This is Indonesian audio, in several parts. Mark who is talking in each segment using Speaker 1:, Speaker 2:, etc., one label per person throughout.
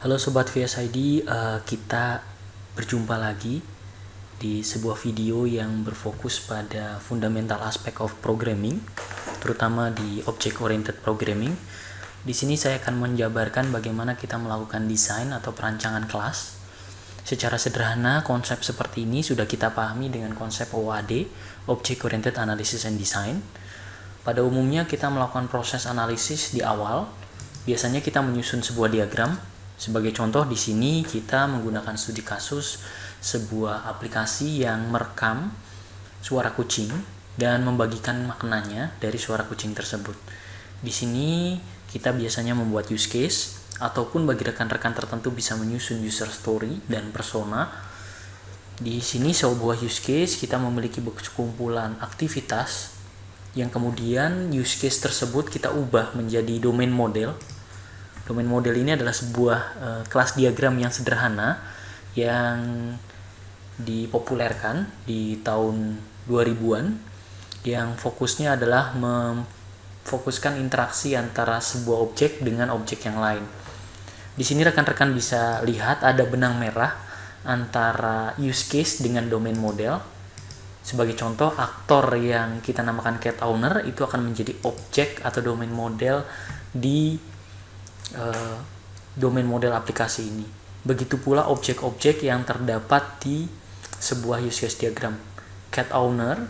Speaker 1: Halo Sobat VSID, kita berjumpa lagi di sebuah video yang berfokus pada fundamental aspek of programming, terutama di object oriented programming. Di sini saya akan menjabarkan bagaimana kita melakukan desain atau perancangan kelas. Secara sederhana, konsep seperti ini sudah kita pahami dengan konsep OAD, Object Oriented Analysis and Design. Pada umumnya kita melakukan proses analisis di awal. Biasanya kita menyusun sebuah diagram. Sebagai contoh di sini kita menggunakan studi kasus sebuah aplikasi yang merekam suara kucing dan membagikan maknanya dari suara kucing tersebut. Di sini kita biasanya membuat use case ataupun bagi rekan-rekan tertentu bisa menyusun user story dan persona. Di sini sebuah use case kita memiliki sekumpulan aktivitas yang kemudian use case tersebut kita ubah menjadi domain model. Domain model ini adalah sebuah kelas diagram yang sederhana yang dipopulerkan di tahun 2000-an yang fokusnya adalah memfokuskan interaksi antara sebuah objek dengan objek yang lain. Di sini rekan-rekan bisa lihat ada benang merah antara use case dengan domain model. Sebagai contoh, aktor yang kita namakan cat owner itu akan menjadi objek atau domain model di domain model aplikasi ini. Begitu pula objek-objek yang terdapat di sebuah use case diagram. Cat owner,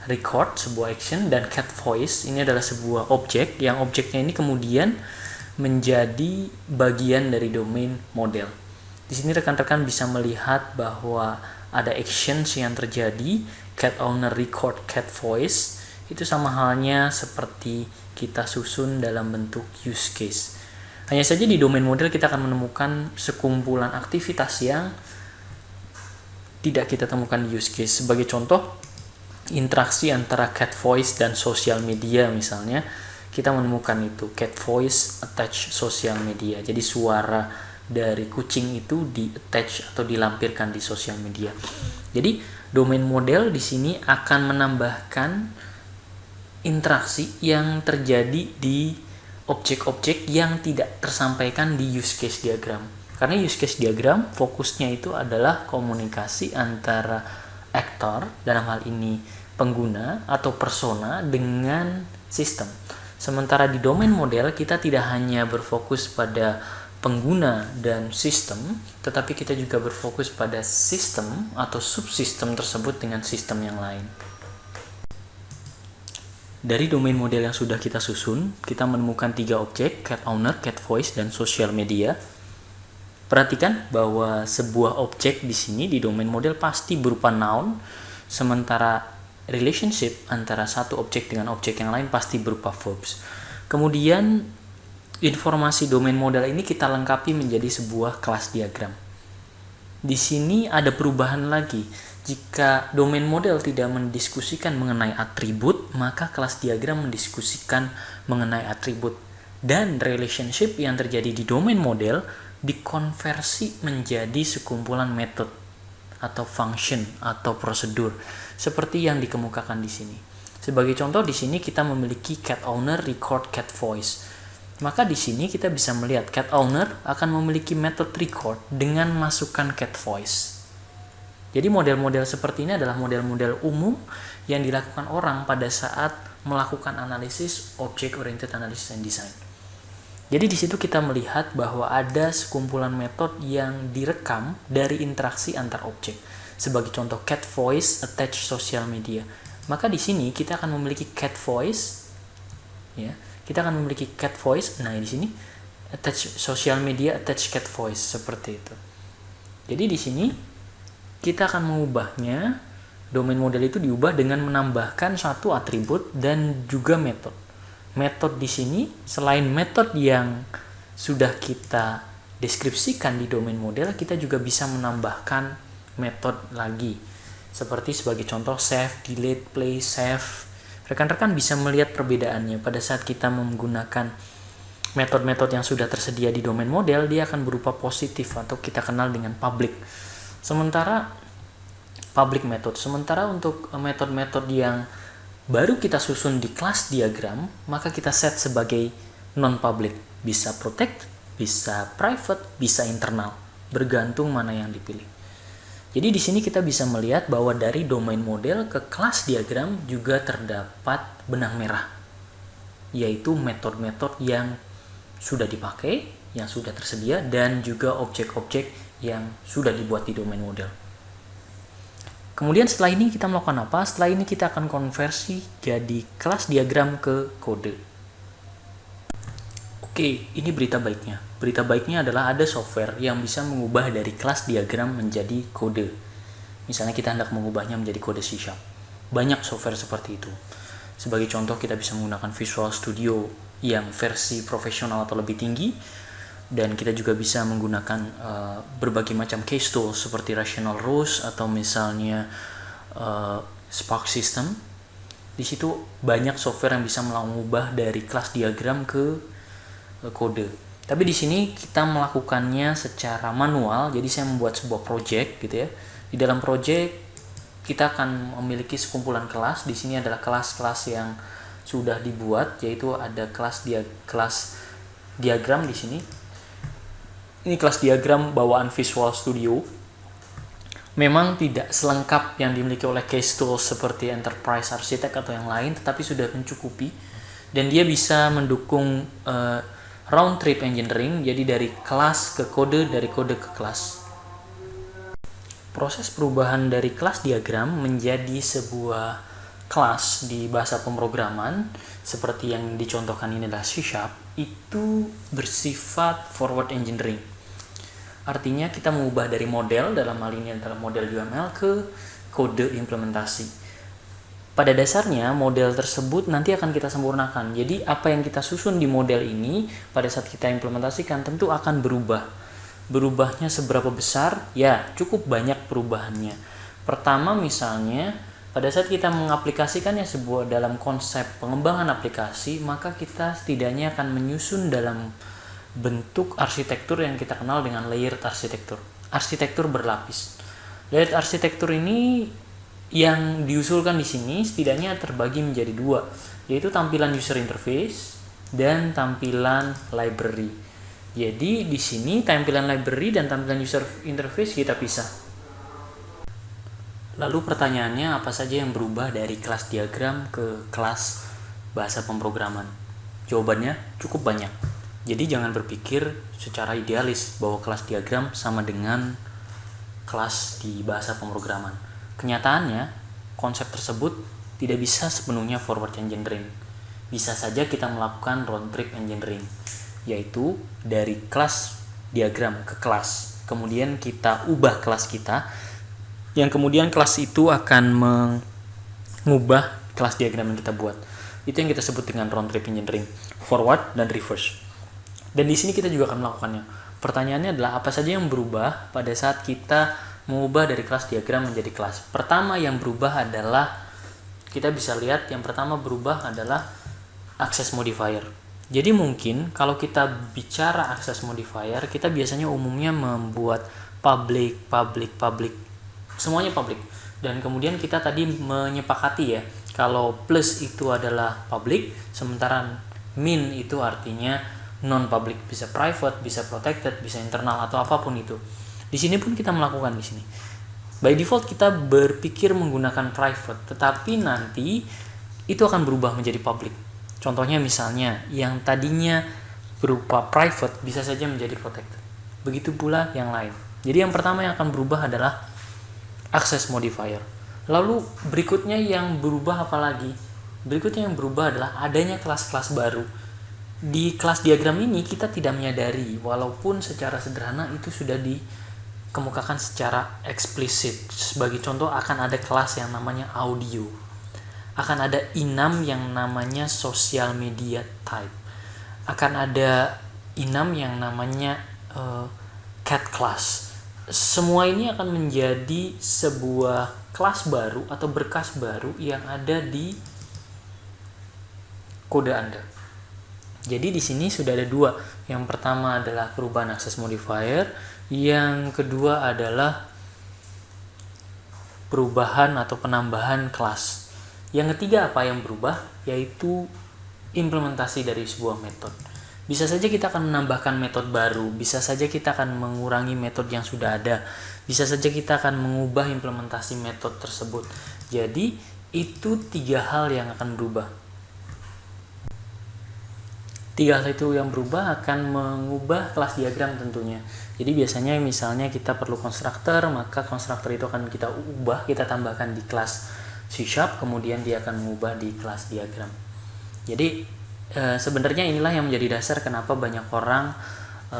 Speaker 1: record, sebuah action, dan cat voice ini adalah sebuah objek yang objeknya ini kemudian menjadi bagian dari domain model. Di sini rekan-rekan bisa melihat bahwa ada actions yang terjadi, cat owner, record, cat voice, itu sama halnya seperti kita susun dalam bentuk use case. Hanya saja di domain model kita akan menemukan sekumpulan aktivitas yang tidak kita temukan di use case. Sebagai contoh, interaksi antara cat voice dan social media misalnya, kita menemukan itu cat voice attach social media. Jadi suara dari kucing itu di-attach atau dilampirkan di social media. Jadi domain model di sini akan menambahkan interaksi yang terjadi di objek-objek yang tidak tersampaikan di use case diagram. Karena use case diagram fokusnya itu adalah komunikasi antara aktor, dalam hal ini pengguna atau persona, dengan sistem. Sementara di domain model kita tidak hanya berfokus pada pengguna dan sistem, tetapi kita juga berfokus pada sistem atau subsistem tersebut dengan sistem yang lain. Dari domain model yang sudah kita susun, kita menemukan 3 objek, cat owner, cat voice, dan social media. Perhatikan bahwa sebuah objek di sini di domain model pasti berupa noun, sementara relationship antara satu objek dengan objek yang lain pasti berupa verbs. Kemudian informasi domain model ini kita lengkapi menjadi sebuah kelas diagram. Di sini ada perubahan lagi. Jika domain model tidak mendiskusikan mengenai atribut, maka kelas diagram mendiskusikan mengenai atribut. Dan relationship yang terjadi di domain model dikonversi menjadi sekumpulan metode atau function atau prosedur seperti yang dikemukakan di sini. Sebagai contoh di sini kita memiliki cat owner, record, cat voice. Maka di sini kita bisa melihat cat owner akan memiliki metode record dengan masukkan cat voice. Jadi model-model seperti ini adalah model-model umum yang dilakukan orang pada saat melakukan analisis object oriented analysis and design. Jadi di situ kita melihat bahwa ada sekumpulan metode yang direkam dari interaksi antar objek. Sebagai contoh cat voice attach social media. Maka di sini kita akan memiliki cat voice, ya. Kita akan memiliki cat voice. Nah, di sini attach social media, attach cat voice seperti itu. Jadi di sini kita akan mengubahnya, domain model itu diubah dengan menambahkan satu atribut dan juga metode. Metode di sini selain metode yang sudah kita deskripsikan di domain model, kita juga bisa menambahkan metode lagi. Seperti sebagai contoh save, delete, play, save. Rekan-rekan bisa melihat perbedaannya pada saat kita menggunakan metode-metode yang sudah tersedia di domain model, dia akan berupa positif atau kita kenal dengan public. Sementara public method. Sementara untuk metode-metode yang baru kita susun di kelas diagram, maka kita set sebagai non-public. Bisa protect, bisa private, bisa internal, bergantung mana yang dipilih. Jadi di sini kita bisa melihat bahwa dari domain model ke kelas diagram juga terdapat benang merah, yaitu metode-metode yang sudah dipakai, yang sudah tersedia, dan juga objek-objek yang sudah dibuat di domain model. Kemudian setelah ini kita melakukan apa? Setelah ini kita akan konversi jadi kelas diagram ke kode. Oke, ini berita baiknya. Berita baiknya adalah ada software yang bisa mengubah dari kelas diagram menjadi kode. Misalnya kita hendak mengubahnya menjadi kode C#. Banyak software seperti itu. Sebagai contoh, kita bisa menggunakan Visual Studio yang versi profesional atau lebih tinggi, dan kita juga bisa menggunakan berbagai macam case tools seperti Rational Rose atau misalnya Spark System. Di situ banyak software yang bisa mengubah dari kelas diagram ke kode. Tapi di sini kita melakukannya secara manual. Jadi saya membuat sebuah project gitu ya. Di dalam project kita akan memiliki sekumpulan kelas. Di sini adalah kelas-kelas yang sudah dibuat, yaitu ada kelas diagram di sini. Ini kelas diagram bawaan Visual Studio. Memang tidak selengkap yang dimiliki oleh case tools seperti Enterprise Architect atau yang lain, tetapi sudah mencukupi, dan dia bisa mendukung round trip engineering, jadi dari kelas ke kode, dari kode ke kelas. Proses perubahan dari kelas diagram menjadi sebuah kelas di bahasa pemrograman seperti yang dicontohkan ini adalah C#, itu bersifat forward engineering. Artinya kita mengubah dari model, dalam hal ini adalah model UML, ke kode implementasi. Pada dasarnya model tersebut nanti akan kita sempurnakan. Jadi apa yang kita susun di model ini pada saat kita implementasikan tentu akan berubah. Berubahnya seberapa besar? Ya, cukup banyak perubahannya. Pertama misalnya, pada saat kita mengaplikasikannya sebuah dalam konsep pengembangan aplikasi, maka kita setidaknya akan menyusun dalam bentuk arsitektur yang kita kenal dengan layered arsitektur. Arsitektur berlapis. Layered arsitektur ini yang diusulkan di sini setidaknya terbagi menjadi dua, yaitu tampilan user interface dan tampilan library. Jadi di sini tampilan library dan tampilan user interface kita pisah. Lalu pertanyaannya, apa saja yang berubah dari kelas diagram ke kelas bahasa pemrograman? Jawabannya cukup banyak. Jadi jangan berpikir secara idealis bahwa kelas diagram sama dengan kelas di bahasa pemrograman. Kenyataannya, konsep tersebut tidak bisa sepenuhnya forward engineering. Bisa saja kita melakukan round trip engineering, yaitu dari kelas diagram ke kelas. Kemudian kita ubah kelas kita, yang kemudian kelas itu akan mengubah kelas diagram yang kita buat. Itu yang kita sebut dengan round trip engineering, forward dan reverse. Dan di sini kita juga akan melakukannya. Pertanyaannya adalah apa saja yang berubah pada saat kita mengubah dari kelas diagram menjadi kelas. Pertama yang berubah adalah, kita bisa lihat yang pertama berubah adalah access modifier. Jadi mungkin kalau kita bicara access modifier, kita biasanya umumnya membuat public, semuanya public. Dan kemudian kita tadi menyepakati ya, kalau plus itu adalah public, sementara min itu artinya non-public, bisa private, bisa protected, bisa internal atau apapun itu. Di sini pun kita melakukan di sini. By default kita berpikir menggunakan private, tetapi nanti itu akan berubah menjadi public. Contohnya misalnya yang tadinya berupa private bisa saja menjadi protected. Begitu pula yang lain. Jadi yang pertama yang akan berubah adalah access modifier. Lalu berikutnya yang berubah apa lagi? Berikutnya yang berubah adalah adanya kelas-kelas baru. Di kelas diagram ini kita tidak menyadari, walaupun secara sederhana itu sudah dikemukakan secara eksplisit. Sebagai contoh, akan ada kelas yang namanya audio, akan ada enum yang namanya social media type, akan ada enum yang namanya cat class. Semua ini akan menjadi sebuah kelas baru atau berkas baru yang ada di kode Anda. Jadi di sini sudah ada dua. Yang pertama adalah perubahan access modifier, yang kedua adalah perubahan atau penambahan kelas. Yang ketiga apa yang berubah? Yaitu implementasi dari sebuah metode. Bisa saja kita akan menambahkan metode baru, bisa saja kita akan mengurangi metode yang sudah ada, bisa saja kita akan mengubah implementasi metode tersebut. Jadi itu 3 hal yang akan berubah. 3 hal itu yang berubah akan mengubah kelas diagram tentunya. Jadi biasanya misalnya kita perlu konstruktor, maka konstruktor itu akan kita ubah, kita tambahkan di kelas C#, kemudian dia akan mengubah di kelas diagram. Jadi sebenarnya inilah yang menjadi dasar kenapa banyak orang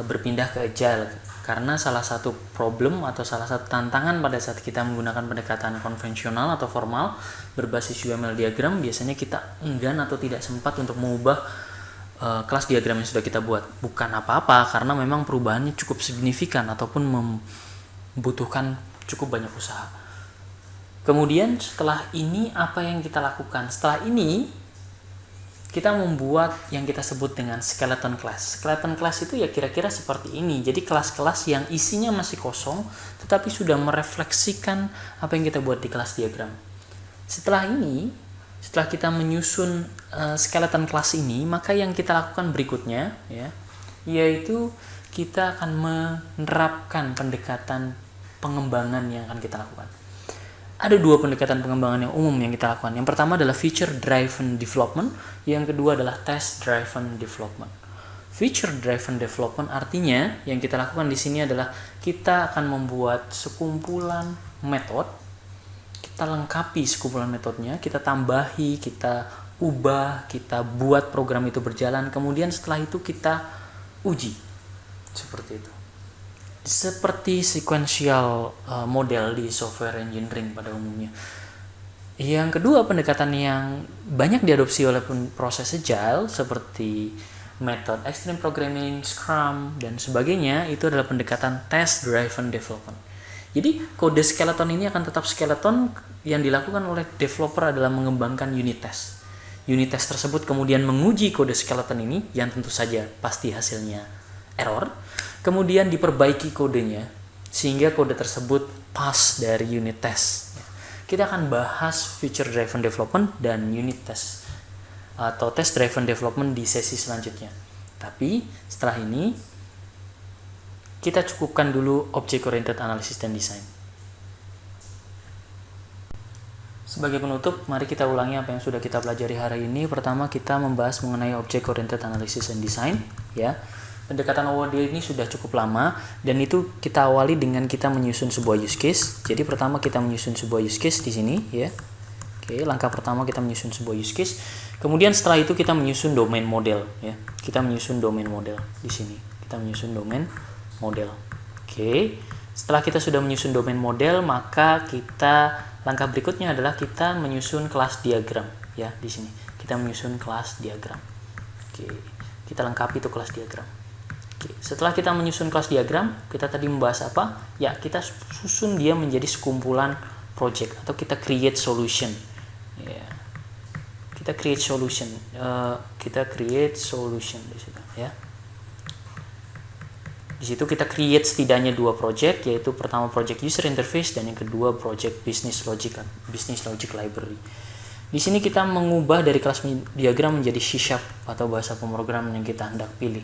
Speaker 1: berpindah ke Agile, karena salah satu problem atau salah satu tantangan pada saat kita menggunakan pendekatan konvensional atau formal berbasis UML diagram, biasanya kita enggan atau tidak sempat untuk mengubah kelas diagram yang sudah kita buat. Bukan apa-apa, karena memang perubahannya cukup signifikan ataupun membutuhkan cukup banyak usaha. Kemudian setelah ini apa yang kita lakukan? Setelah ini kita membuat yang kita sebut dengan skeleton class. Skeleton class itu ya kira-kira seperti ini. Jadi kelas-kelas yang isinya masih kosong tetapi sudah merefleksikan apa yang kita buat di kelas diagram. Setelah ini, setelah kita menyusun skeleton class ini, maka yang kita lakukan berikutnya ya, yaitu kita akan menerapkan pendekatan pengembangan yang akan kita lakukan. Ada 2 pendekatan pengembangan yang umum yang kita lakukan. Yang pertama adalah feature driven development, yang kedua adalah test driven development. Feature driven development artinya yang kita lakukan di sini adalah kita akan membuat sekumpulan metode, kita lengkapi sekumpulan metodenya, kita tambahi, kita ubah, kita buat program itu berjalan, kemudian setelah itu kita uji. Seperti itu. Seperti sequential model di software engineering pada umumnya. Yang kedua, pendekatan yang banyak diadopsi oleh proses agile seperti metode extreme programming, Scrum, dan sebagainya, itu adalah pendekatan test driven development. Jadi kode skeleton ini akan tetap skeleton, yang dilakukan oleh developer adalah mengembangkan unit test. Unit test tersebut kemudian menguji kode skeleton ini, yang tentu saja pasti hasilnya error, kemudian diperbaiki kodenya sehingga kode tersebut pas dari unit test. Kita akan bahas feature driven development dan unit test atau test driven development di sesi selanjutnya. Tapi setelah ini kita cukupkan dulu object oriented analysis dan design. Sebagai penutup, mari kita ulangi apa yang sudah kita pelajari hari ini. Pertama, kita membahas mengenai object oriented analysis and design ya. Pendekatan OOD ini sudah cukup lama, dan itu kita awali dengan kita menyusun sebuah use case. Jadi pertama kita menyusun sebuah use case di sini ya. Oke, langkah pertama kita menyusun sebuah use case. Kemudian setelah itu kita menyusun domain model ya. Kita menyusun domain model di sini. Kita menyusun domain model. Oke. Setelah kita sudah menyusun domain model, maka kita langkah berikutnya adalah kita menyusun kelas diagram ya di sini. Kita menyusun kelas diagram. Oke. Kita lengkapi itu kelas diagram. Setelah kita menyusun kelas diagram, kita tadi membahas apa? Ya, kita susun dia menjadi sekumpulan project atau kita create solution. Ya. Kita create solution. Kita create solution di situ ya. Di situ kita create setidaknya 2 project, yaitu pertama project user interface dan yang kedua project business logic library. Di sini kita mengubah dari kelas diagram menjadi C# atau bahasa pemrograman yang kita hendak pilih.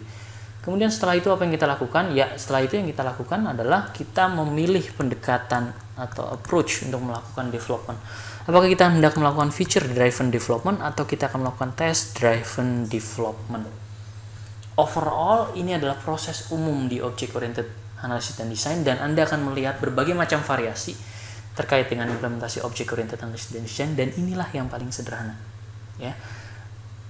Speaker 1: Kemudian setelah itu apa yang kita lakukan? Ya, setelah itu yang kita lakukan adalah kita memilih pendekatan atau approach untuk melakukan development. Apakah kita hendak melakukan feature driven development atau kita akan melakukan test driven development? Overall, ini adalah proses umum di object oriented analysis dan design, dan Anda akan melihat berbagai macam variasi terkait dengan implementasi object oriented analysis dan design, dan inilah yang paling sederhana. Ya.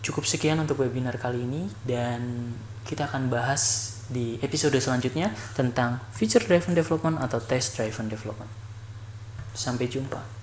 Speaker 1: Cukup sekian untuk webinar kali ini, dan kita akan bahas di episode selanjutnya tentang feature driven development atau test driven development. Sampai jumpa.